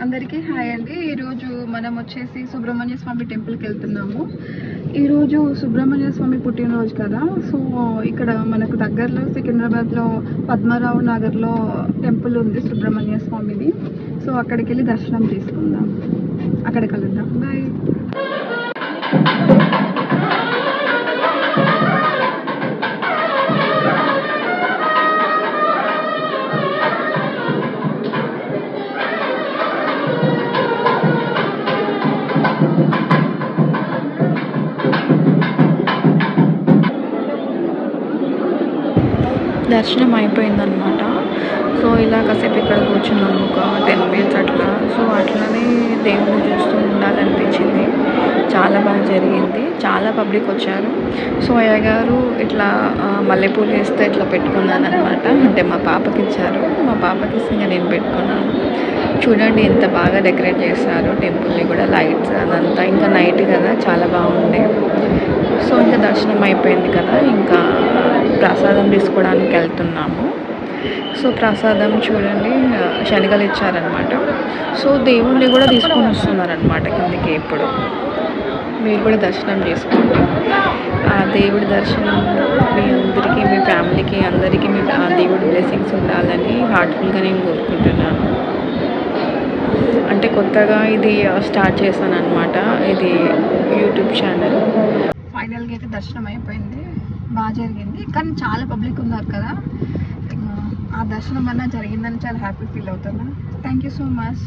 అందరికీ హాయ్ అండి. ఈరోజు మనం వచ్చేసి సుబ్రహ్మణ్య స్వామి టెంపుల్కి వెళ్తున్నాము. ఈరోజు సుబ్రహ్మణ్య స్వామి పుట్టినరోజు కదా, సో ఇక్కడ మనకు దగ్గరలో సికింద్రాబాద్లో పద్మరావు నగర్లో టెంపుల్ ఉంది సుబ్రహ్మణ్య స్వామిది. సో అక్కడికి వెళ్ళి దర్శనం చేసుకుందాం. అక్కడ కలుద్దాం. బాయ్. దర్శనం అయిపోయిందనమాట. సో ఇలా కాసేపు ఇక్కడ కూర్చున్నాము ఒక 10 minutes అట్లా. సో అట్లనే దేవుడిని చూస్తూ ఉండాలనిపించింది. చాలా బాగా జరిగింది. చాలా పబ్లిక్ వచ్చారు. సో అయ్యగారు ఇట్లా మల్లెపూలు వేస్తే ఇట్లా పెట్టుకున్నాను అనమాట. అంటే మా పాపకి ఇచ్చారు. మా పాపకి ఇస్తే ఇంకా నేను పెట్టుకున్నాను. చూడండి ఎంత బాగా డెకరేట్ చేశారు టెంపుల్ని కూడా, లైట్స్ అదంతా. ఇంకా నైట్ కదా, చాలా బాగుంది. సో ఇంకా దర్శనం అయిపోయింది కదా, ఇంకా ప్రసాదం తీసుకోవడానికి వెళ్తున్నాము. సో ప్రసాదం చూడండి, శనగలు ఇచ్చారనమాట. సో దేవుణ్ణి కూడా తీసుకొని వస్తున్నారనమాట కిందకి. ఇప్పుడు మీరు కూడా దర్శనం చేసుకోండి. ఆ దేవుడి దర్శనం మీ అందరికీ, మీ ఫ్యామిలీకి అందరికీ మీ ఆ దేవుడి బ్లెస్సింగ్స్ ఉండాలని హార్ట్ఫుల్గా నేను కోరుకుంటున్నాను. అంటే కొత్తగా ఇది స్టార్ట్ చేశాను అనమాట, ఇది యూట్యూబ్ ఛానల్. ఫైనల్గా అయితే దర్శనం అయిపోయింది, బాగా జరిగింది. కానీ చాలా పబ్లిక్ ఉన్నారు కదా, ఆ దర్శనం అన్నా జరిగిందని చాలా హ్యాపీ ఫీల్ అవుతున్నా. Thank you so much.